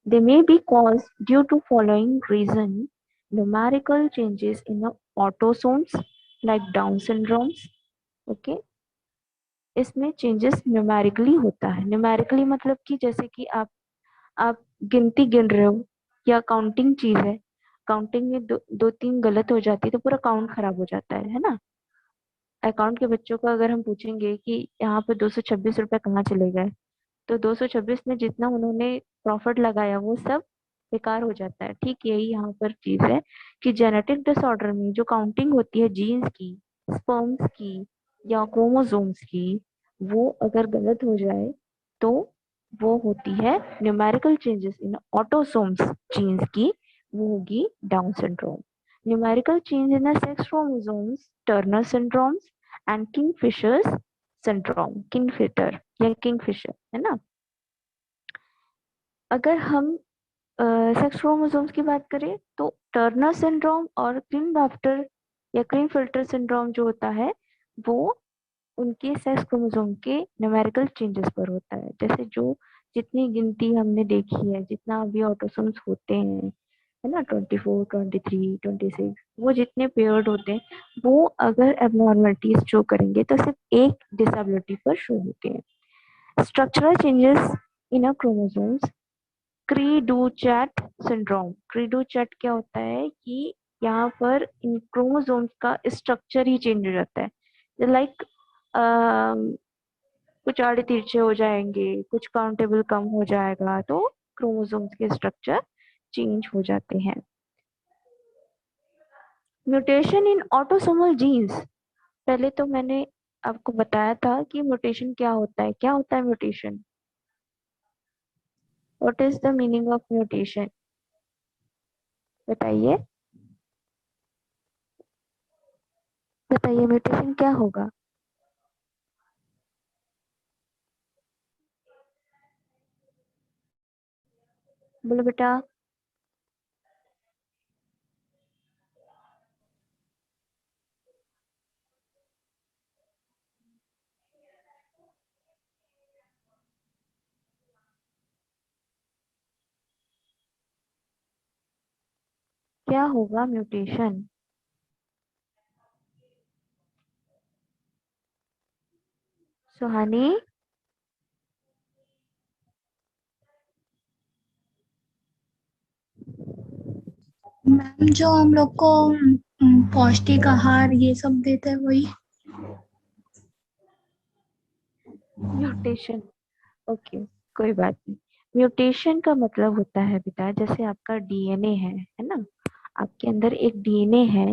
They may be caused due to following reason: numerical changes in the autosomes like Down syndromes. Okay, इसमें changes numerically होता है। Numerically मतलब कि जैसे कि आप गिनती गिन रहे हो या काउंटिंग चीज है, काउंटिंग में दो तीन गलत हो जाती है तो पूरा काउंट खराब हो जाता है ना। अकाउंट के बच्चों को अगर हम पूछेंगे कि यहाँ पे 226 रुपए कहाँ चले गए, तो 226 में जितना उन्होंने प्रॉफिट लगाया वो सब बेकार हो जाता है। ठीक यही यहाँ पर चीज है कि जेनेटिक डिसऑर्डर में जो काउंटिंग होती है जीन्स की, स्पर्म्स की या क्रोमोसोम्स की, वो अगर गलत हो जाए तो वो होती है numerical changes in autosomes genes की, वो होगी Down syndrome. Numerical change in sex chromosomes Turner syndromes and kingfishers syndrome, kingfitter या किंगफिशर है ना। अगर हम सेक्स क्रोमोसोम्स की बात करें तो टर्नर सिंड्रोम और क्लिनबाफ्टर या क्लिनफिल्टर सिंड्रोम जो होता है वो उनके सेक्स क्रोमोसोम के न्यूमेरिकल चेंजेस पर होता है। जैसे जो जितनी गिनती हमने देखी है, जितना भी ऑटोसोम्स होते हैं है ना, 24, 23, 26, वो जितने पेयर्ड होते हैं वो अगर एबनॉर्मलिटीज शो करेंगे तो सिर्फ एक डिसेबिलिटी पर शो होते हैं। Structural changes in a chromosomes, क्री डू चैट सिंड्रोम। क्री डू चैट क्या होता है कि यहाँ पर इन क्रोमोसोम्स का स्ट्रक्चर ही चेंज हो जाता है। लाइक कुछ आड़े तिरछे हो जाएंगे, कुछ काउंटेबल कम हो जाएगा, तो क्रोमोसोम्स के स्ट्रक्चर चेंज हो जाते हैं। म्यूटेशन इन ऑटोसोमल जीन्स, पहले तो मैंने आपको बताया था कि म्यूटेशन क्या होता है। क्या होता है mutation? What is the meaning of mutation? बताइए, बताइए म्यूटेशन क्या होगा? बोलो बेटा। क्या होगा म्यूटेशन? सुहानी। मैम जो हम लोग को पौष्टिक आहार ये सब देते हैं वही। म्यूटेशन, ओके, कोई बात नहीं। म्यूटेशन का मतलब होता है बेटा, जैसे आपका डीएनए है ना, आपके अंदर एक डीएनए है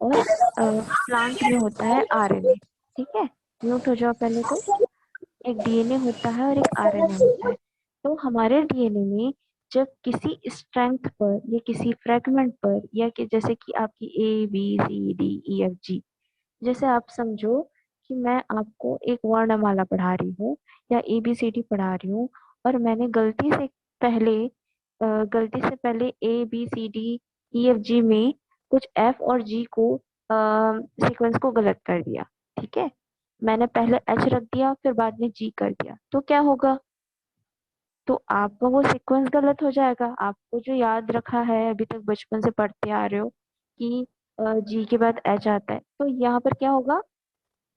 और प्लांट में होता है आरएनए। ठीक है, म्यूट हो जाओ पहले तो। एक डीएनए होता है और एक आरएनए होता है। तो हमारे डीएनए में जब किसी स्ट्रैंथ पर या किसी फ्रैगमेंट पर या कि जैसे कि आपकी ABCDEFG, जैसे आप समझो कि मैं आपको एक वर्णमाला पढ़ा रही हूँ या ABCD पढ़ा रही हूँ, और मैंने पहले गलती से पहले ABCDEFG में कुछ F और G को सीक्वेंस को गलत कर दिया। ठीक है, मैंने पहले H रख दिया फिर बाद में G कर दिया, तो क्या होगा? तो आपका वो सीक्वेंस गलत हो जाएगा। आपको जो याद रखा है अभी तक बचपन से पढ़ते आ रहे हो कि G के बाद H आता है, तो यहाँ पर क्या होगा?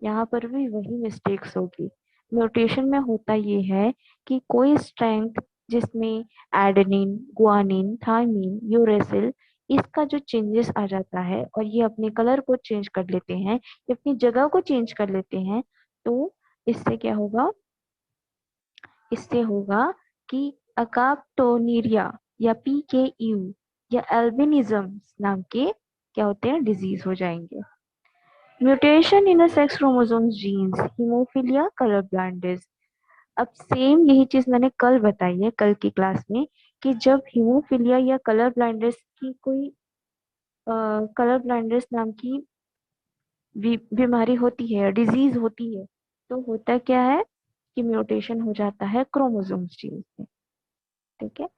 यहाँ पर भी वही मिस्टेक्स होगी। म्यूटेशन में होता ये है कि कोई स्ट्रैंड जिसमें एडेनिन, गुआनिन, थाइमिन, यूरेसिल, इसका जो चेंजेस आ जाता है और ये अपने कलर को चेंज कर लेते हैं, ये अपनी जगह को चेंज कर लेते हैं, तो इससे क्या होगा? इससे होगा कि अकाप्टोनीरिया या PKU या एल्बिनिज्म नाम के क्या होते हैं, डिजीज हो जाएंगे। Mutation in sex chromosomes genes, haemophilia, colour blindness. अब सेम यही चीज मैंने कल बताई है, कल की क्लास में, कि जब हीमोफिलिया या कलर ब्लाइंडनेस की कोई कलर ब्लाइंडनेस नाम की बीमारी होती है, डिजीज होती है, तो होता क्या है कि म्यूटेशन हो जाता है क्रोमोसोम्स जीन्स में। ठीक है,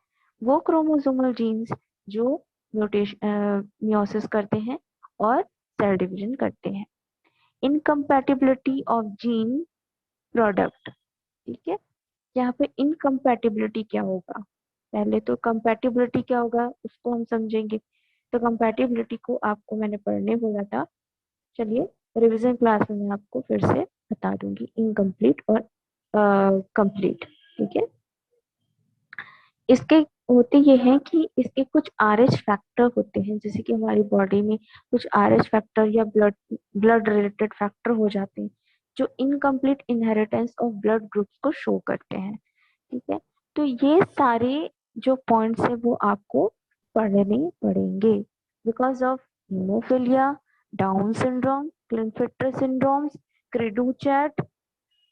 वो क्रोमोसोमल जीन्स जो म्यूटेशन मियोसिस करते हैं और सेल डिवीजन करते हैं। Incompatibility of gene product. ठीक है, यहाँ पे इनकम्पैटिबिलिटी क्या होगा? पहले तो कंपैटिबिलिटी क्या होगा उसको हम समझेंगे। तो कंपैटिबिलिटी को आपको मैंने पढ़ने बोला था। चलिए, रिवीजन क्लास में मैं आपको फिर से बता दूंगी इनकम्प्लीट और कंप्लीट। ठीक है। इसके होते ये हैं कि इसके कुछ आरएच फैक्टर होते हैं, जैसे कि हमारी बॉडी में कुछ आरएच फैक्टर या ब्लड ब्लड रिलेटेड फैक्टर हो जाते हैं जो incomplete inheritance of blood groups को शो करते हैं। ठीक है। तो ये सारे जो पॉइंट्स है वो आपको पढ़ने पड़ेंगे। Because of haemophilia, Down syndrome, Klinefelter syndromes, cri du chat,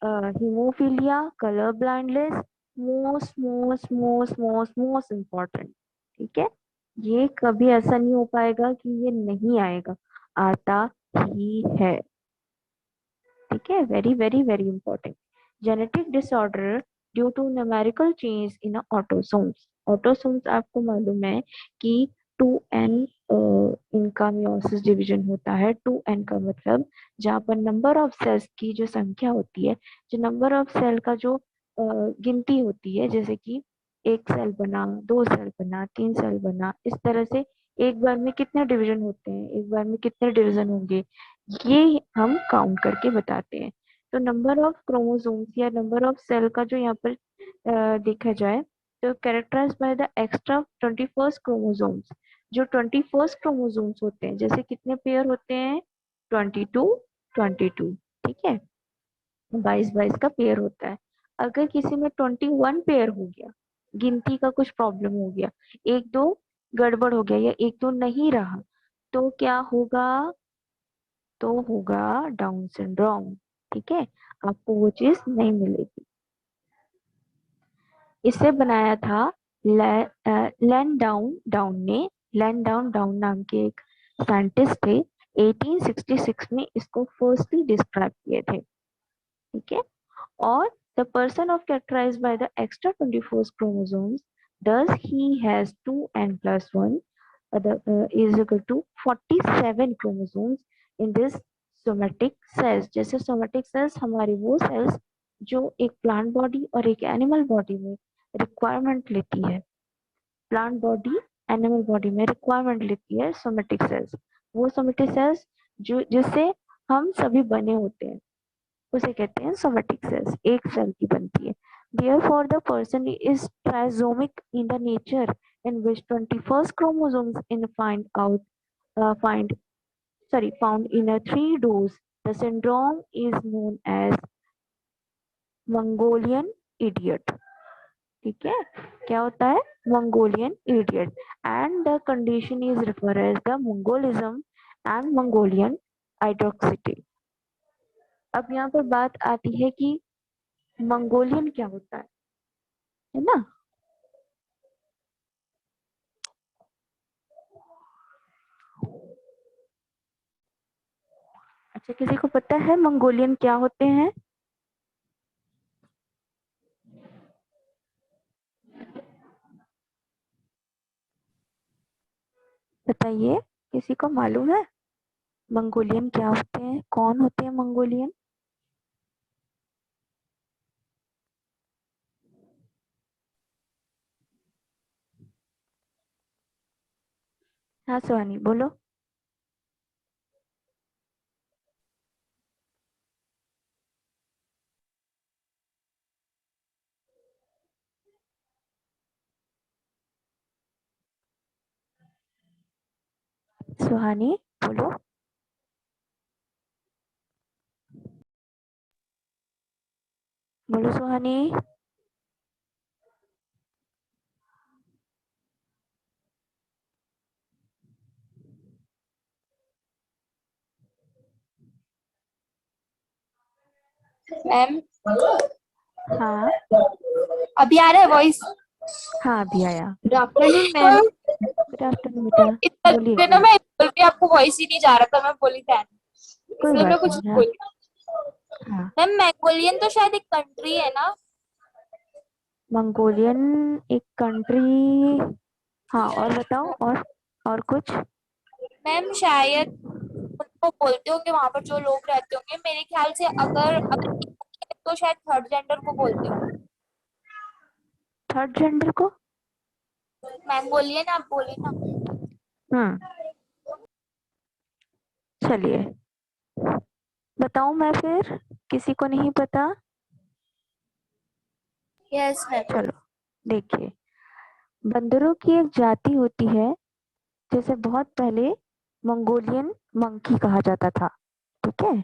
haemophilia, colour blindness, most important. ठीक है। ये कभी ऐसा नहीं हो पाएगा कि ये नहीं आएगा, आता ही है। ठीक है। Very very very important. Genetic disorder due to numerical change in autosomes. Autosomes आपको मालूम है कि 2n इनका मियोसिस डिवीजन होता है। 2n का मतलब जहाँ पर नंबर ऑफ सेल्स की जो संख्या होती है, जो नंबर ऑफ सेल का जो गिनती होती है, जैसे कि एक सेल बना, दो सेल बना, तीन सेल बना, इस तरह से एक बार में कितने डिवीजन होते हैं, एक बार में कितने डिवीजन होंगे, ये हम काउंट करके बताते हैं। तो नंबर ऑफ क्रोमोसोम्स या नंबर ऑफ सेल का जो यहाँ पर देखा जाए, तो characterise by the extra 21st chromosomes. जो 21st क्रोमोसोम्स होते हैं, जैसे कितने पेयर होते हैं, 22, 22। ठीक है। 22 22 का पेयर होता है। अगर किसी में 21 पेयर हो गया, गिनती का कुछ प्रॉब्लम हो गया, एक दो गड़बड़ हो गया या एक दो नहीं रहा, तो क्या होगा, तो होगा डाउन सिंड्रोम। ठीक है। आपको वो चीज नहीं मिलेगी। इसे बनाया था लैन डाउन डाउन ने। लैन डाउन डाउन नाम के एक साइंटिस्ट थे। 1866 में इसको फर्स्टली डिस्क्राइब किए थे। ठीक है। और the person of characterized by the extra 24 chromosomes, does he has 2n plus 1 is equal to 47 chromosomes in this somatic cells। जैसे somatic cells हमारी वो cells जो एक प्लांट बॉडी और एक एनिमल बॉडी में रिक्वायरमेंट लेती है। प्लांट बॉडी एनिमल बॉडी में रिक्वायरमेंट लेती है सोमेटिक सेल्स। वो सोमेटिक सेल्स जो जिससे हम सभी बने होते हैं, उसे कहते हैं सोमेटिक सेल्स। एक सेल की बनती है। Therefore, the person is trisomic in the nature in which 21st chromosomes in find found in a three dose. The syndrome is known as Mongolian idiot। ठीक है। क्या होता है, Mongolian idiot. And the condition is refer as the mongolism and Mongolian आइड्रोक्सिटी। अब यहाँ पर बात आती है कि मंगोलियन क्या होता है ना। अच्छा, किसी को पता है मंगोलियन क्या होते हैं? बताइए, किसी को मालूम है मंगोलियन क्या होते हैं, कौन होते हैं मंगोलियन? हाँ सुहानी, बोलो। सुहानी, बोलो। बोलो सुहानी। मैम, हाँ अभी आ रहा है वॉइस? हाँ, अभी आया। Good afternoon ma'am. Good afternoon बेटा। इतना बोलिए। दिन ना मैं बोल रही आपको वॉइस ही नहीं जा रहा था, मैं बोली था कोई इसलिए मैं बात कुछ नहीं। हाँ बोली। हाँ। मैम, मंगोलियन तो शायद एक कंट्री है ना? मंगोलियन एक कंट्री। हाँ, और बताओ, और कुछ। मैम शायद उनको बोलते होंगे वहां पर जो लोग रहते होंगे, मेरे ख्याल से अगर अगर तो शायद थर्ड जेंडर को बोलते होंगे। थर्ड जेंडर को? मैम बोलिए ना, आप बोलिए ना। चलिए बताऊं मैं फिर, किसी को नहीं पता? Yes ma'am. चलो देखिए, बंदरों की एक जाति होती है जिसे बहुत पहले मंगोलियन मंकी कहा जाता था। ठीक है,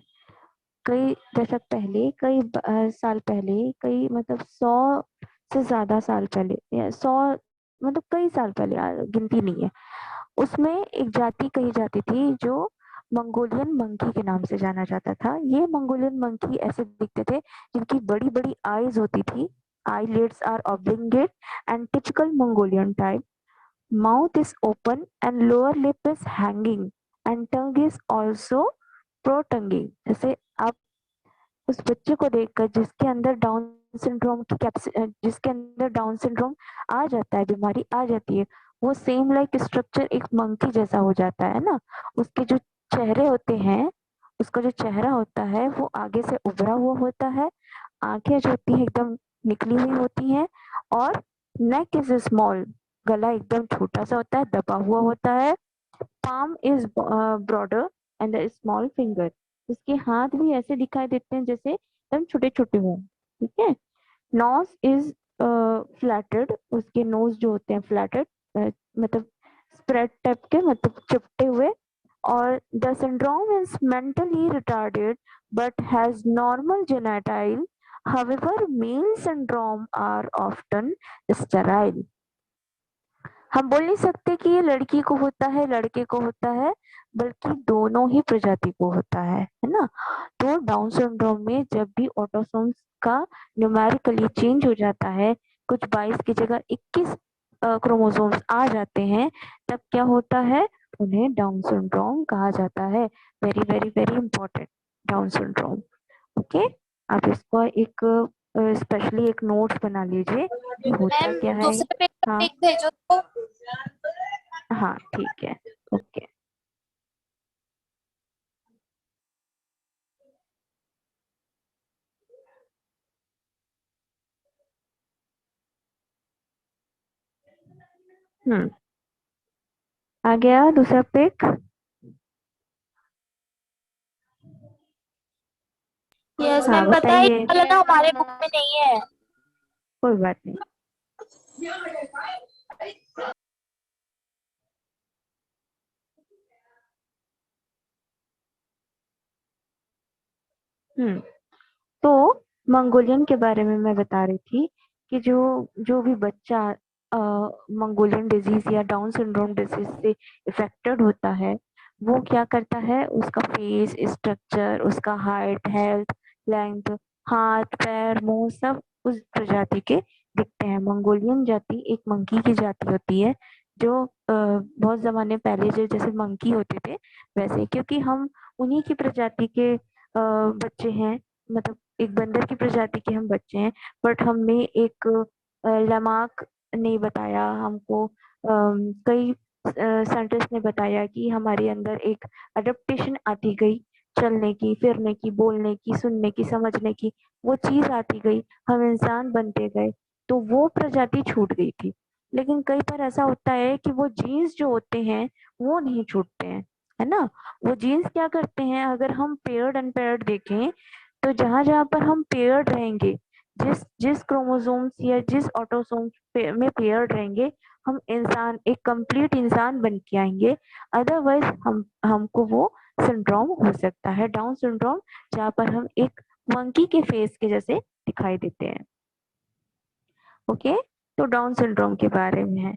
कई दशक पहले, कई साल पहले, कई मतलब 100 से ज्यादा साल पहले, या 100 मतलब कई साल पहले, गिनती नहीं है, उसमें एक जाति कही जाती थी जो मंगोलियन मंकी के नाम से जाना जाता था। ये मंगोलियन मंकी ऐसे दिखते थे जिनकी बड़ी बड़ी आईज होती थी, eyelids are oblongate and typical Mongolian type. Mouth is open and lower lip is hanging and tongue is also protruding। जैसे आप उस बच्चे को देखकर जिसके अंदर डाउन सिंड्रोम की जिसके अंदर डाउन सिंड्रोम आ जाता है, बीमारी आ जाती है, वो सेम लाइक स्ट्रक्चर एक मंकी जैसा हो जाता है ना। उसके जो चेहरे होते हैं, उसका जो चेहरा होता है वो आगे से उभरा हुआ होता है, आंखें जो होती है एकदम निकली हुई होती हैं, और नेक इज स्मॉल, गला एकदम छोटा सा होता है, दबा हुआ होता है। palm is broader and a small finger। इसके हाथ भी ऐसे दिखाई देते हैं जैसे एकदम छोटे छोटे हों। ठीक है, नोज इज फ्लैटेड, उसके नोज जो होते हैं फ्लैटेड, मतलब स्प्रेड टाइप के, मतलब चिपटे हुए। और the syndrome is mentally retarded but has normal genitile, however male syndrome are often sterile। हम बोल नहीं सकते कि ये लड़की को होता है लड़के को होता है, बल्कि दोनों ही प्रजाति को होता है ना। तो डाउन सिंड्रोम में जब भी ऑटोसोम्स का न्यूमेरिकली चेंज हो जाता है, कुछ 22 की जगह 21 क्रोमोसोम्स आ जाते हैं, तब क्या होता है, उन्हें डाउन सिंड्रोम कहा जाता है। Very very very important, down syndrome. Okay, आप इसको एक स्पेशली एक नोट बना लीजिए कि होता मैम क्या है। दूसरे पेज का हाँ लिंक भेजो तो। हाँ ठीक है, ओके। हम्म, आ गया दूसरा पिक। यस हाँ मैम, पता है बताइए। ये वाला ना हमारे बुक में नहीं है। कोई बात नहीं। हम्म, तो मंगोलियन के बारे में मैं बता रही थी कि जो जो भी बच्चा मंगोलियन डिजीज या डाउन सिंड्रोम डिजीज से इफेक्टेड होता है, वो क्या करता है, उसका फेस स्ट्रक्चर, उसका हाइट, हेल्थ, लेंथ, हाथ पैर मुंह सब उस प्रजाति के दिखते हैं। मंगोलियन जाति एक मंकी की जाति होती है, जो बहुत जमाने पहले जो जैसे मंकी होते थे वैसे, क्योंकि हम उन्हीं की प्रजाति के बच्चे हैं, मतलब एक बंदर की प्रजाति के हम बच्चे हैं। बट हमने एक लमाक ने बताया हमको, कई साइंटिस्ट ने बताया कि हमारे अंदर एक अडेप्टेशन आती गई, चलने की, फिरने की, बोलने की, सुनने की, समझने की, वो चीज आती गई, हम इंसान बनते गए, तो वो प्रजाति छूट गई थी। लेकिन कई बार ऐसा होता है कि वो जीन्स जो होते हैं वो नहीं छूटते हैं, है ना। वो जीन्स क्या करते हैं, अगर हम पेयर्ड अनपेयर्ड देखें, तो जहां जहां पर हम पेयर्ड रहेंगे, जिस जिस क्रोमोसोम्स या जिस ऑटोसोम्स में पेयर्ड रहेंगे, हम इंसान, एक कंप्लीट इंसान बन के आएंगे। अदरवाइज हमको वो सिंड्रोम हो सकता है, डाउन सिंड्रोम, जहाँ पर हम एक मंकी के फेस के जैसे दिखाई देते हैं। ओके, तो डाउन सिंड्रोम के बारे में है।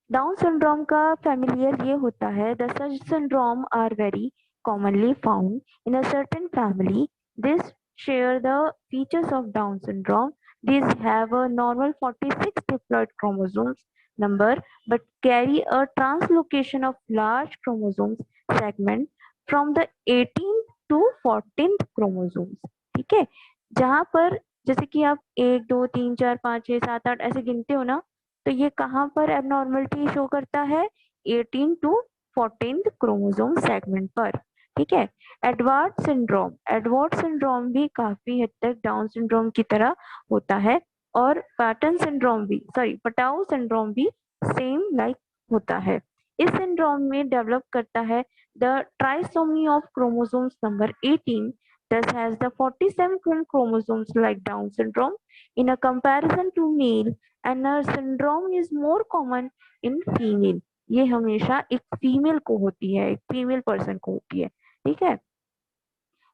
डाउन सिंड्रोम का familiar ये होता है, the such syndrome are very commonly found in a certain family। This share the features of Down syndrome। These have a normal 46 diploid chromosomes number but carry a translocation of large chromosomes segment from the 18th to 14th chromosomes। ठीक है, जहां पर जैसे कि आप 1 2 3 4 5 6 7 8 ऐसे गिनते हो ना, तो ये कहाँ पर एबनॉर्मलिटी शो करता है, 18 टू 14 क्रोमोसोम सेगमेंट पर। ठीक है, एडवर्ड सिंड्रोम भी काफी हद तक डाउन सिंड्रोम की तरह होता है, और पैटर्न सिंड्रोम भी, सॉरी, पटाउ सिंड्रोम भी सेम लाइक होता है। इस सिंड्रोम में डेवलप करता है the trisomy of chromosomes number 18 thus has the 47 twin chromosomes like Down syndrome in a comparison to male and a syndrome is more common in female। ये हमेशा एक फीमेल को होती है, एक फीमेल पर्सन को होती है, ठीक है।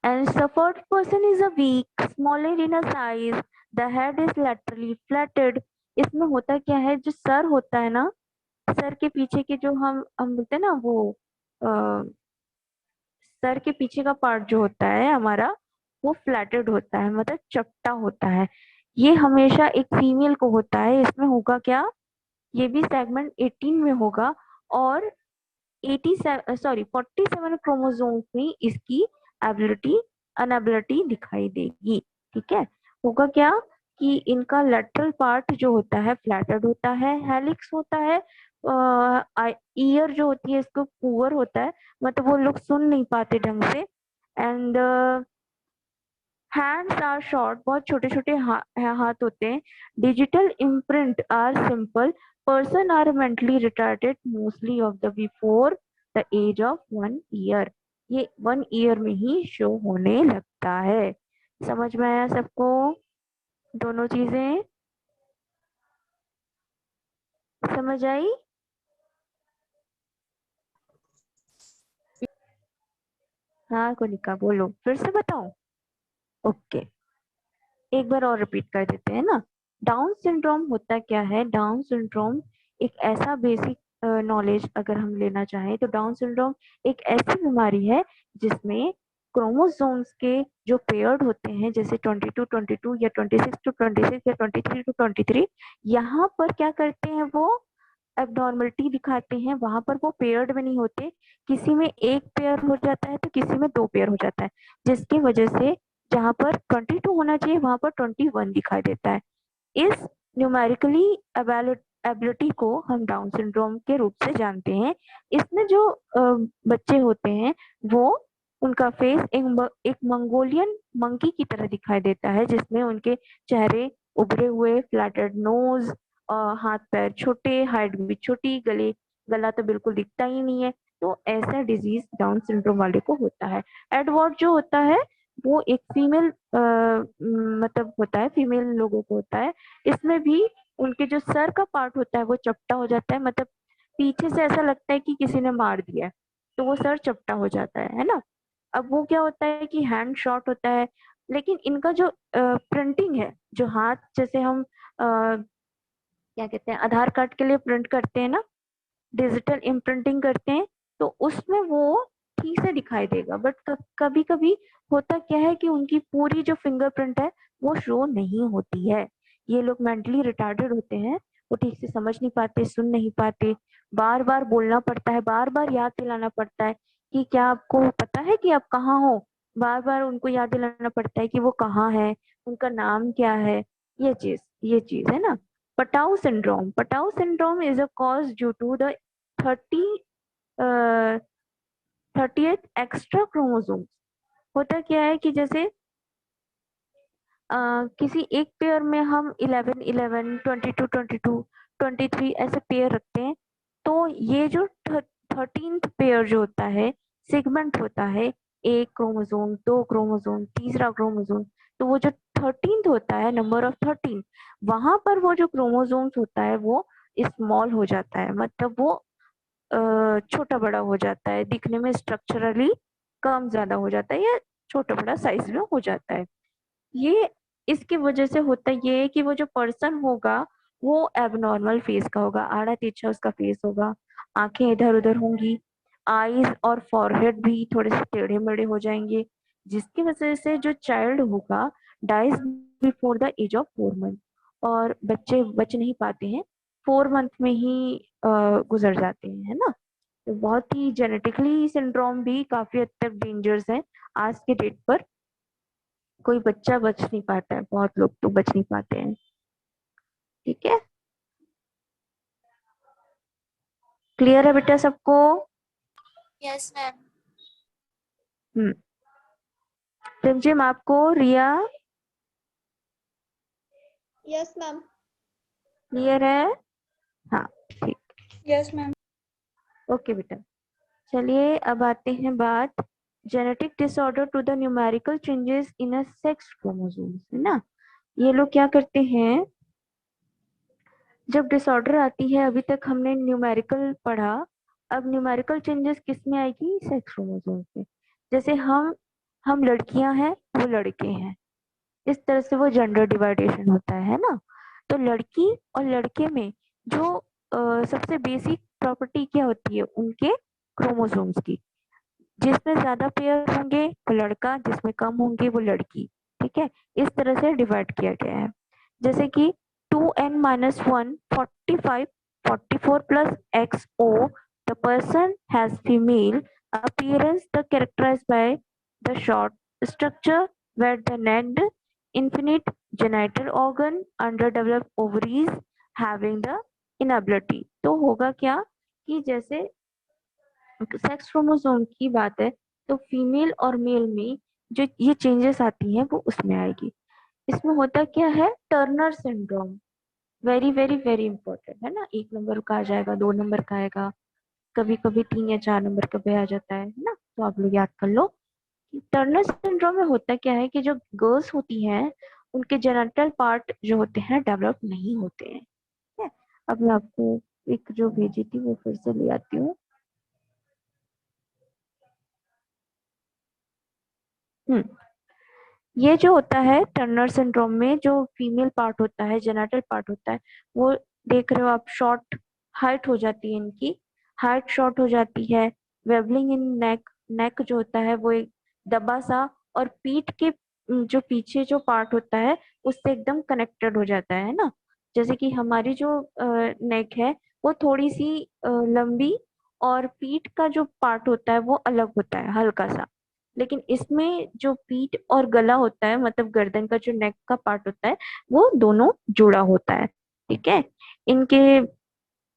And suffered person is a weak, smaller in a size, the head is laterally flattened। इसमें होता क्या है, जो सर होता है ना, सर के पीछे के जो हम बोलते हैं ना वो सर के पीछे का पार्ट जो होता है हमारा, वो फ्लैटेड होता है, मतलब चपटा होता है। ये हमेशा एक फीमेल को होता है। इसमें होगा क्या, ये भी सेगमेंट 18 में होगा और 47 क्रोमोसोम्स में इसकी एबिलिटी अनएबिलिटी दिखाई देगी, ठीक है। होगा क्या कि इनका लेटरल पार्ट जो होता है फ्लैटेड होता है, हेलिक्स होता है, ईयर जो होती है इसको पुअर होता है, मतलब वो लोग सुन नहीं पाते ढंग से। एंड हैंड्स आर शॉर्ट, बहुत छोटे छोटे हाथ होते हैं। Digital imprint are simple. Person are mentally retarded mostly of the before the age of 1 year. ये 1 ईयर में ही शो होने लगता है। समझ में आया सबको दोनों चीजें? समझ आई? हाँ कोनिका बोलो, फिर से बताओ। ओके, एक बार और रिपीट कर देते हैं ना। डाउन सिंड्रोम होता क्या है? डाउन सिंड्रोम एक ऐसा बेसिक नॉलेज अगर हम लेना चाहें तो डाउन सिंड्रोम एक ऐसी बीमारी है जिसमें क्रोमोसोम्स के जो पेयर्ड होते हैं, जैसे 22-22 या 26-26 या 23-23, यहाँ पर क्या करते हैं, वो एबनॉर्मलिटी दिखाते हैं। वहां पर वो पेयर्ड में नहीं होते, किसी में एक पेयर हो जाता है तो किसी में 2 पेयर हो जाता है, जिसकी वजह से जहां पर 22 होना चाहिए वहां पर 21 दिखाई देता है। इस न्यूमेरिकली एबिलिटी को हम डाउन सिंड्रोम के रूप से जानते हैं। इसमें जो बच्चे होते हैं वो उनका फेस एक मंगोलियन मंकी की तरह दिखाई देता है, जिसमें उनके चेहरे उभरे हुए, फ्लैटेड नोज, हाथ पैर छोटे, हाइट भी छोटी, गला तो बिल्कुल दिखता ही नहीं है। तो ऐसा डिजीज डाउन सिंड्रोम वाले को होता है। एडवर्ड जो होता है वो एक फीमेल मतलब होता है, फीमेल लोगों को होता है। इसमें भी उनके जो सर का पार्ट होता है वो चपटा हो जाता है, मतलब पीछे से ऐसा लगता है कि किसी ने मार दिया है, तो वो सर चपटा हो जाता है ना। अब वो क्या होता है कि हैंड शॉर्ट होता है, लेकिन इनका जो प्रिंटिंग है, जो हाथ जैसे हम क्या कहते हैं, आधार कार्ड के लिए प्रिंट करते हैं ना, डिजिटल इम्प्रिंटिंग करते हैं, तो उसमें वो ठीक से दिखाई देगा। बट कभी कभी होता क्या है कि उनकी पूरी जो फिंगरप्रिंट है वो शो नहीं होती है। ये लोग मेंटली रिटार्डेड होते हैं, वो ठीक से समझ नहीं पाते, सुन नहीं पाते, बार बार बोलना पड़ता है, बार बार याद दिलाना पड़ता है कि क्या आपको पता है कि आप कहाँ हो। बार बार उनको याद दिलाना पड़ता है कि वो कहाँ है, उनका नाम क्या है। ये चीज है ना। Patau syndrome is a cause due to the 30 30th extra chromosome. होता क्या है कि जैसे किसी एक पेयर में हम 11-11, 22-22, 23 ऐसे पेयर रखते हैं, तो ये जो 13th पेयर जो होता है, सेगमेंट होता है, एक क्रोमोसोम, 2 क्रोमोसोम, तीसरा क्रोमोसोम, तो वो जो 13th होता है, नंबर ऑफ 13, वहां पर वो जो क्रोमोसोम्स होता है वो स्मॉल हो जाता है, मतलब वो छोटा बड़ा हो जाता है, दिखने में स्ट्रक्चरली कम ज्यादा हो जाता है या छोटा बड़ा साइज में हो जाता है। ये इसकी वजह से होता ये है कि वो जो पर्सन होगा वो एबनॉर्मल फेस का होगा, आड़ा तिरछा उसका फेस होगा, आंखें इधर उधर होंगी, आईज और फॉरहेड भी थोड़े से टेढ़े मेढ़े हो जाएंगे, जिसकी वजह से जो चाइल्ड होगा dies before the age of 4 month. और बच्चे बच नहीं पाते हैं, 4 मंथ में ही गुजर जाते हैं, है ना। तो बहुत ही जेनेटिकली सिंड्रोम भी काफी हद तक डेंजर्स है आज के डेट पर। कोई बच्चा बच नहीं पाता है, बहुत लोग तो बच नहीं पाते हैं, ठीक है। क्लियर है बेटा सबको? Yes ma'am. हम्म। रिमझिम आपको, रिया यस मैम। क्लियर है? हाँ, ठीक, यस मैम। ओके बेटा। चलिए अब आते हैं बात genetic disorder to the numerical changes in a sex chromosomes, है ना। ये लोग क्या करते हैं, जब डिसऑर्डर आती है, अभी तक हमने न्यूमेरिकल पढ़ा, अब न्यूमेरिकल चेंजेस किस में आएगी, सेक्स क्रोमोसोम में। जैसे हम लड़कियां हैं, वो लड़के हैं, इस तरह से वो जेंडर डिवाइडेशन होता है ना। तो लड़की और लड़के में जो सबसे बेसिक प्रॉपर्टी क्या होती है, उनके क्रोमोसोम्स की। जिसमें ज्यादा पेयर होंगे वो लड़का, जिसमें कम होंगे वो लड़की। ठीक है, इस तरह से डिवाइड किया गया है। जैसे कि 2n-1 45 44 plus XO, the person has female appearance, the characterized by the short structure where the named infinite genital organ, underdeveloped ovaries, having the inability। तो होगा क्या कि जैसे सेक्स क्रोमोसोम की बात है, तो फीमेल और मेल में जो ये चेंजेस आती हैं वो उसमें आएगी। इसमें होता क्या है, Turner syndrome, very very very important है ना। 1 नंबर का आ जाएगा, 2 नंबर का आएगा, कभी कभी 3 या 4 नंबर का भी आ जाता है ना। तो आप लोग याद कर लो कि टर्नर सिंड्रोम में होता क्या है कि जो गर्ल्स होती हैं उनके जेनिटल पार्ट जो होते हैं डेवलप नहीं होते हैं। ठीक है? अब मैं आपको एक जो भेजी थी वो फिर से ले आती हूँ। हम्म, ये जो होता है टर्नर सिंड्रोम में, जो फीमेल पार्ट होता है, जेनिटल पार्ट होता है, वो देख रहे हो आप, शॉर्ट हाइट हो जाती है इनकी, हाइट शॉर्ट हो जाती है। वेबलिंग इन नेक, नेक जो होता है वो एक दबा सा, और पीठ के जो पीछे जो पार्ट होता है उससे एकदम कनेक्टेड हो जाता है ना। जैसे कि हमारी जो नेक है वो थोड़ी सी लंबी, और पीठ का जो पार्ट होता है वो अलग होता है हल्का सा। लेकिन इसमें जो पीठ और गला होता है, मतलब गर्दन का जो नेक का पार्ट होता है, वो दोनों जुड़ा होता है। ठीक है, इनके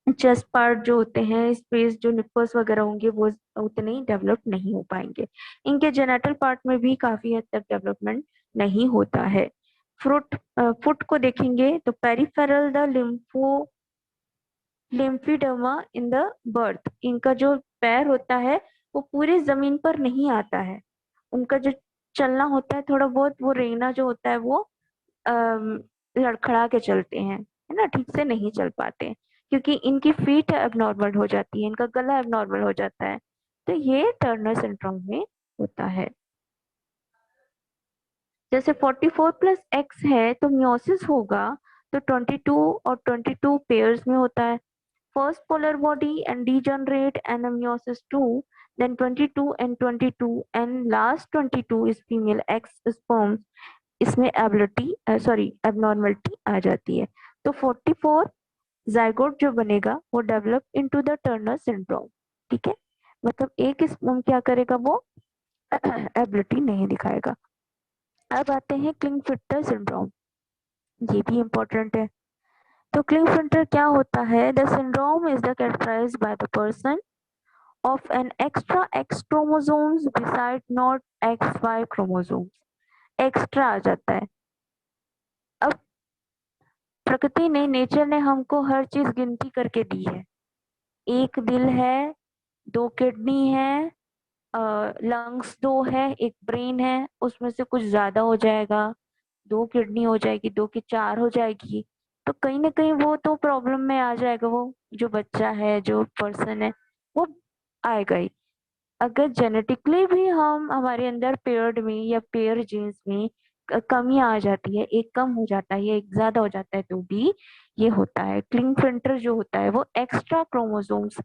चेस्ट पार्ट जो होते हैं, स्पेस जो निpples वगैरह होंगे वो उतने ही डेवलप नहीं हो पाएंगे। इनके जेनेटल पार्ट में भी काफी हद तक डेवलपमेंट नहीं होता है। फुट को देखेंगे तो peripheral the lymphoedema in the birth, इनका जो पैर होता है वो पूरे जमीन पर नहीं आता है। उनका जो चलना होता है थोड़ा बहुत, वो रेंगना जो होता है वो अम, लड़खड़ा के चलते हैं, है ना, ठीक से नहीं चल पाते हैं, क्योंकि इनकी फीट एबनॉर्मल हो जाती है, इनका गला एबनॉर्मल हो जाता है। तो ये टर्नर सिंड्रोम में होता है। जैसे 44+X है तो मियोसिस होगा, तो 22 और 22 पेयर्स में होता है। First polar body and degenerate and meiosis 2, then 22 and 22 and last 22 is female X sperms। इसमें एबनॉर्मलिटी आ जाती है। तो 44 जाइगोट जो बनेगा वो develop into the Turner syndrome. ठीक है, मतलब एक स्पर्म क्या करेगा, वो एबिलिटी नहीं दिखाएगा। अब आते हैं क्लिंगफिल्टर सिंड्रोम, ये भी इम्पोर्टेंट है। तो क्लिंगफिल्टर क्या होता है, the syndrome is the characterised by the person of an extra X chromosomes beside not XY chromosomes। Extra आ जाता है। अब प्रकृति ने, नेचर ने हमको हर चीज गिनती करके दी है। एक दिल है, 2 किडनी है, लंग्स 2 है, एक ब्रेन है, उसमें से कुछ ज्यादा हो जाएगा, 2 किडनी हो जाएगी, 2 की 4 हो जाएगी, तो कहीं ना कहीं वो तो प्रॉब्लम में आ जाएगा। वो जो बच्चा है, जो पर्सन है, वो आएगा ही। अगर जेनेटिकली भी हम हमारे अंदर पेयर्ड में या पेयर जीन्स में कमियां आ जाती है, एक कम हो जाता है या एक ज्यादा हो जाता है, तो भी ये होता है। क्लिंगफिल्टर जो होता है वो एक्स्ट्रा क्रोमोसोम्स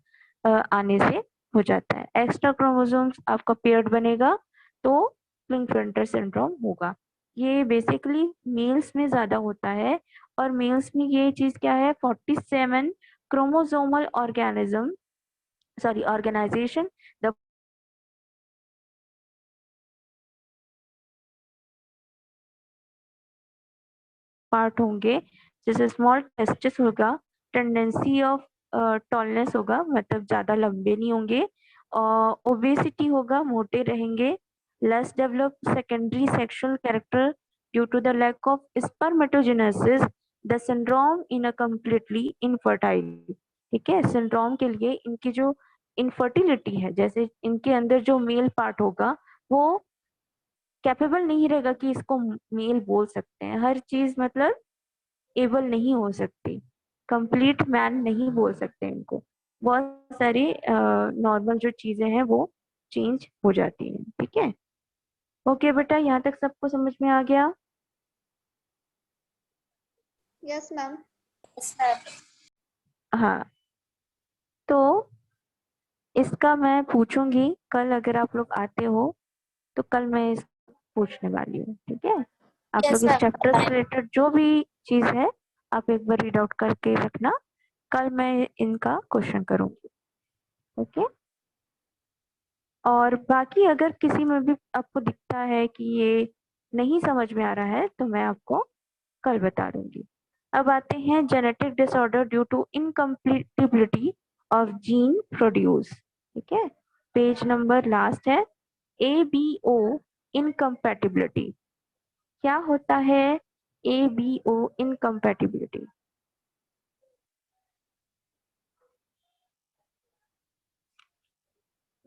आने से हो जाता है। एक्स्ट्रा क्रोमोसोम्स आपका पेयर्ड बनेगा तो क्लिंगफिल्टर सिंड्रोम होगा। ये बेसिकली मेल्स में ज्यादा होता है, और मेल्स में ये चीज क्या है, 47 क्रोमोसोमल ऑर्गेनाइजेशन द पार्ट होंगे। जैसे स्मॉल टेस्टिस होगा, टेंडेंसी ऑफ टॉलनेस होगा, मतलब ज्यादा लंबे नहीं होंगे, और ओबेसिटी होगा, मोटे रहेंगे। Less develop secondary sexual character due to the lack of spermatogenesis, the syndrome in a completely infertile. ठीक है। सिंड्रोम के लिए इनकी जो इनफर्टिलिटी है, जैसे इनके अंदर जो मेल पार्ट होगा वो कैपेबल नहीं रहेगा कि इसको मेल बोल सकते हैं, हर चीज मतलब एबल नहीं हो सकती, कंप्लीट मैन नहीं बोल सकते इनको, बहुत सारी नॉर्मल जो चीजें हैं वो चेंज हो जाती हैं। ठीक है, ओके बेटा, यहाँ तक सबको समझ में आ गया? Yes ma'am. हाँ, तो इसका मैं पूछूंगी कल, अगर आप लोग आते हो तो कल मैं इस पूछने वाली हूँ। ठीक है, आप यस लोग इस चैप्टर से मैम। रिलेटेड जो भी चीज है आप एक बार रीड आउट करके रखना, कल मैं इनका क्वेश्चन करूंगी। ओके, और बाकी अगर किसी में भी आपको दिखता है कि ये नहीं समझ में आ रहा है तो मैं आपको कल बता दूंगी। अब आते हैं genetic disorder due to incompatibility of gene produce. ठीक है, पेज नंबर लास्ट है, ABO इनकम्पैटिबिलिटी। क्या होता है ABO इनकम्पैटिबिलिटी?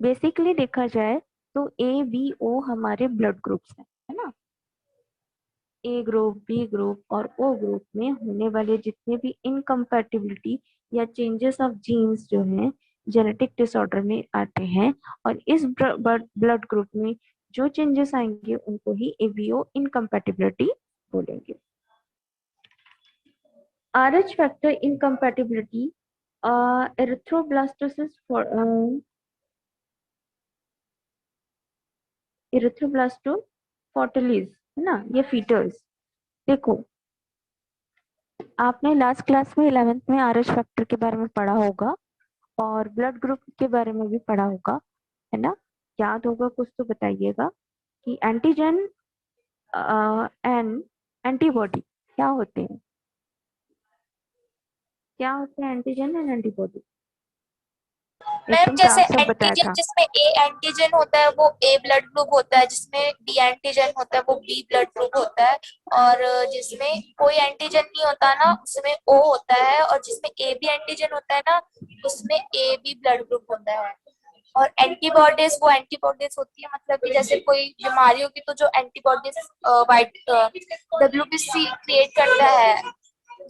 बेसिकली देखा जाए तो ABO हमारे ब्लड ग्रुप्स हैं, है ना। ए ग्रुप, बी ग्रुप और ओ ग्रुप में होने वाले जितने भी इनकम्पैटिबिलिटी या चेंजेस ऑफ जीन्स जो हैं जेनेटिक डिसऑर्डर में आते हैं, और इस ब्लड ग्रुप में जो चेंजेस आएंगे उनको ही ABO इनकम्पैटिबिलिटी बोलेंगे। RH factor incompatibility, erythroblastosis for erythroblastofortilis, है ना, ये फीटर्स। देखो, आपने लास्ट क्लास में 11th में RH फैक्टर के बारे में पढ़ा होगा और ब्लड ग्रुप के बारे में भी पढ़ा होगा, है ना। याद होगा कुछ तो बताइएगा कि एंटीजन एंड एंटीबॉडी क्या होते हैं, क्या होते हैं एंटीजन एंड एंटीबॉडी? मैम एकदम जैसे साफ साफ बताया एंटीजन, था। जिसमें ए एंटीजन होता है वो ए ब्लड ग्रुप होता है, जिसमें डी एंटीजन होता है वो बी ब्लड ग्रुप होता है, और जिसमें कोई एंटीजन नहीं होता ना उसमें ओ होता है, और जिसमें ए बी एंटीजन होता है ना उसमें ए बी ब्लड ग्रुप होता है। और एंटीबॉडीज वो एंटीबॉडीज होती है, मतलब कि जैसे कोई बीमारी होगी तो जो एंटीबॉडीज वाइट WBC क्रिएट करता है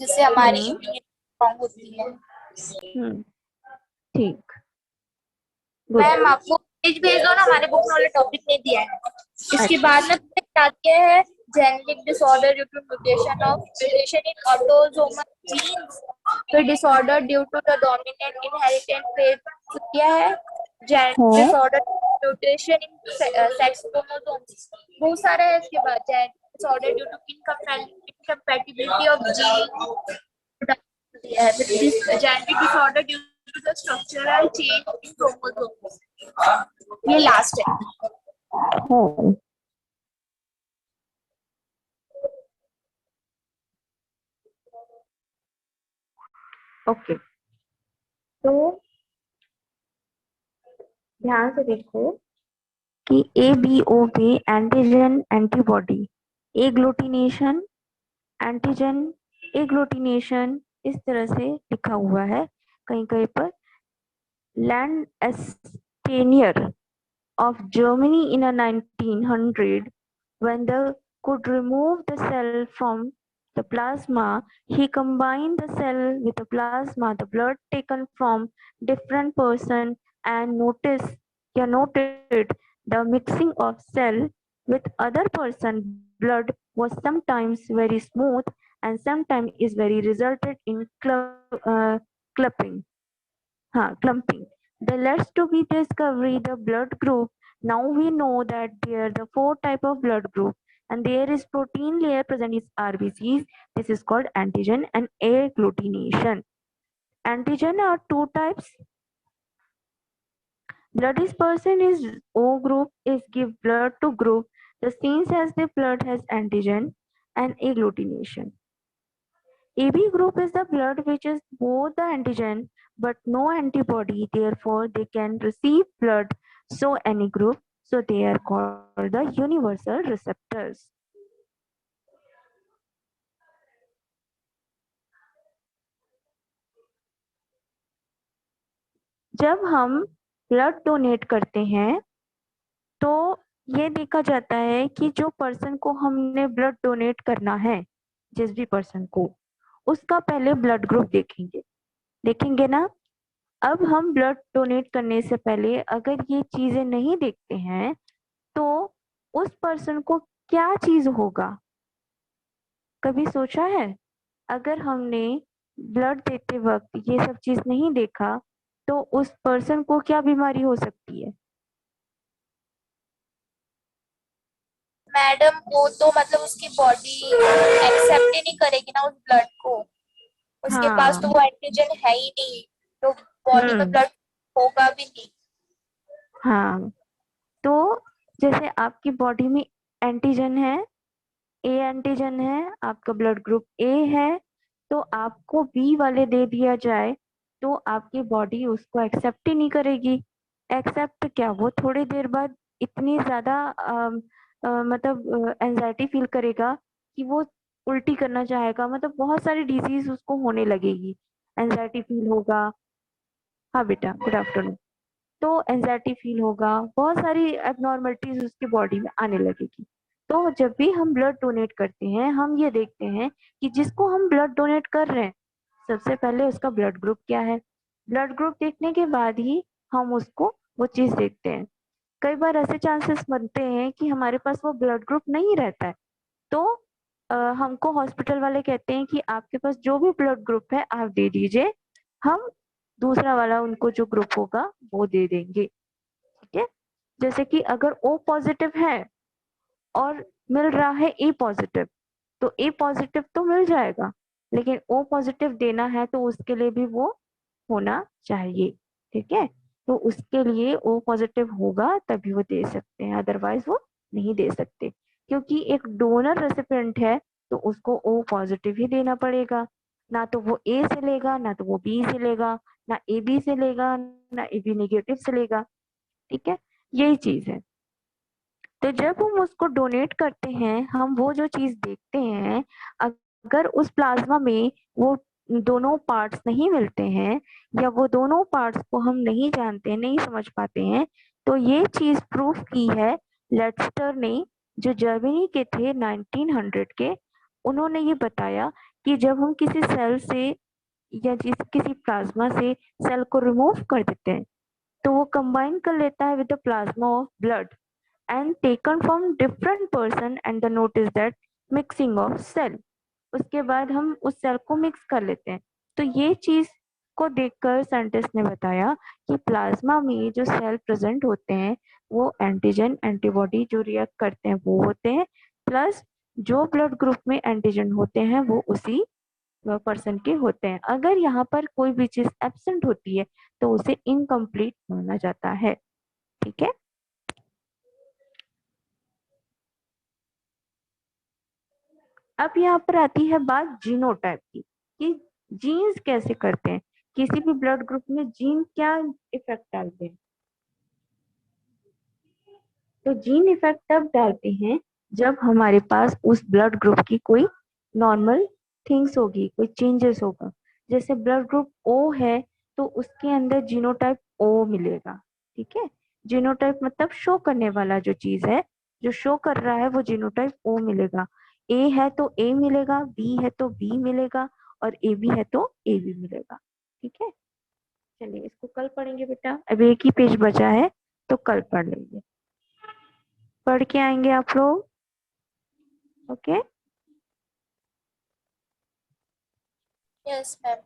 जिससे हमारी हम्म इम्यूनिटी स्ट्रांग होती है। हम्म ठीक, गुड। मैम आपको पेज भेज दो ना, हमारे बुक में वाले टॉपिक नहीं दिया है। इसके अच्छा, बाद में तुमने क्या किया है, genetic disorder due to mutation in autosomal genes, फिर disorder due to the dominant inheritance trait किया है, जेनेटिक है disorder mutation in sex chromosomes, बहुत सारे है। इसके बाद genetic disorder due to incompatibility of gene है, genetic disorder due to the structural change in chromosomes, ये लास्ट है। हो, ओके। तो ध्यान से देखो कि ABO पे antigen antibody, agglutination, antigen agglutination, इस तरह से लिखा हुआ है कहीं कहीं पर। Landsteiner of Germany in a 1900, when they could remove the cell from the plasma, he combined the cell with the plasma, the blood taken from different person, and noted the mixing of cell with other person blood was sometimes very smooth and sometimes is very resulted in clumping. Clumping. The last to be discovery the blood group. Now we know that there are the four type of blood group and there is protein layer present is RBCs. This is called antigen and agglutination. Antigen are two types. Blood is person is O group is give blood to group. The same as the blood has antigen and agglutination. AB group is the blood which is both the antigen but no antibody, therefore they can receive blood. So any group, so they are called the universal receptors. जब हम blood donate करते हैं तो ये देखा जाता है कि जो पर्सन को हमने ब्लड डोनेट करना है, जिस भी पर्सन को, उसका पहले ब्लड ग्रुप देखेंगे, देखेंगे ना। अब हम ब्लड डोनेट करने से पहले अगर ये चीजें नहीं देखते हैं तो उस पर्सन को क्या चीज होगा, कभी सोचा है? अगर हमने ब्लड देते वक्त ये सब चीज नहीं देखा तो उस पर्सन को क्या बीमारी हो सकती है? मैडम वो तो मतलब उसकी बॉडी एक्सेप्ट ही नहीं करेगी ना उस ब्लड को, उसके पास तो हाँ। वो एंटीजन है ही नहीं, तो बॉडी में हम्म। ब्लड होगा भी नहीं। हाँ, तो जैसे आपकी बॉडी में एंटीजन है, ए एंटीजन है, आपका ब्लड ग्रुप ए है, तो आपको बी वाले दे दिया जाए तो आपकी बॉडी उसको एक्सेप्ट ही नहीं करेगी। एक्सेप्ट क्या, वो थोड़ी देर बाद इतनी ज्यादा मतलब एंजाइटी फील करेगा कि वो उल्टी करना चाहेगा, मतलब बहुत सारी डिजीज उसको होने लगेगी, एंजाइटी फील होगा। हाँ बेटा, गुड आफ्टरनून। तो एंजाइटी फील होगा, बहुत सारी एबनॉर्मलिटीज उसकी बॉडी में आने लगेगी। तो जब भी हम ब्लड डोनेट करते हैं हम ये देखते हैं कि जिसको हम ब्लड डोनेट कर रहे हैं सबसे पहले उसका ब्लड ग्रुप क्या है। ब्लड ग्रुप देखने के बाद ही हम उसको वो चीज देखते हैं। कई बार ऐसे चांसेस बनते हैं कि हमारे पास वो ब्लड ग्रुप नहीं रहता है, तो हमको हॉस्पिटल वाले कहते हैं कि आपके पास जो भी ब्लड ग्रुप है आप दे दीजिए, हम दूसरा वाला उनको जो ग्रुप होगा वो दे देंगे। ठीक है, जैसे कि अगर ओ पॉजिटिव है और मिल रहा है ए पॉजिटिव, तो ए पॉजिटिव तो मिल जाएगा, लेकिन ओ पॉजिटिव देना है तो उसके लिए भी वो होना चाहिए। ठीक है, तो उसके लिए ओ पॉजिटिव होगा तभी वो दे सकते हैं, अदरवाइज वो नहीं दे सकते, क्योंकि एक डोनर रेसिपिएंट है तो उसको ओ पॉजिटिव ही देना पड़ेगा। ना तो वो ए से लेगा, ना तो वो बी से लेगा, ना ए बी से लेगा, ना ए बी नेगेटिव से लेगा। ठीक है, यही चीज है। तो जब हम उसको डोनेट करते हैं हम वो जो चीज देखते हैं, अगर उस प्लाज्मा में वो दोनों पार्ट्स नहीं मिलते हैं या वो दोनों पार्ट्स को हम नहीं जानते हैं, नहीं समझ पाते हैं, तो ये चीज प्रूफ की है लेटस्टर ने, जो जर्मनी के थे 1900 के। उन्होंने ये बताया कि जब हम किसी सेल से या किसी प्लाज्मा से सेल को रिमूव कर देते हैं तो वो कंबाइन कर लेता है with the plasma of blood and taken from different person and the notice that mixing of cell। उसके बाद हम उस सेल को मिक्स कर लेते हैं। तो ये चीज को देखकर साइंटिस्ट ने बताया कि प्लाज्मा में जो सेल प्रेजेंट होते हैं वो एंटीजन एंटीबॉडी जो रिएक्ट करते हैं वो होते हैं, प्लस जो ब्लड ग्रुप में एंटीजन होते हैं वो उसी पर्सन के होते हैं। अगर यहाँ पर कोई भी चीज एब्सेंट होती है तो उसे इनकम्प्लीट माना जाता है। ठीक है, अब यहाँ पर आती है बात जीनोटाइप की, कि जीन्स कैसे करते हैं, किसी भी ब्लड ग्रुप में जीन क्या इफेक्ट डालते हैं। तो जीन इफेक्ट तब डालते हैं जब हमारे पास उस ब्लड ग्रुप की कोई नॉर्मल थिंग्स होगी, कोई चेंजेस होगा। जैसे ब्लड ग्रुप ओ है तो उसके अंदर जीनोटाइप ओ मिलेगा। ठीक है, जीनोटाइप मतलब शो करने वाला जो चीज है, जो शो कर रहा है वो जीनोटाइप ओ मिलेगा। ए है तो ए मिलेगा, बी है तो बी मिलेगा, और ए बी है तो ए बी मिलेगा। ठीक है, चलिए इसको कल पढ़ेंगे बेटा, अभी एक ही पेज बचा है तो कल पढ़ लेंगे। पढ़ के आएंगे आप लोग? ओके। Yes ma'am.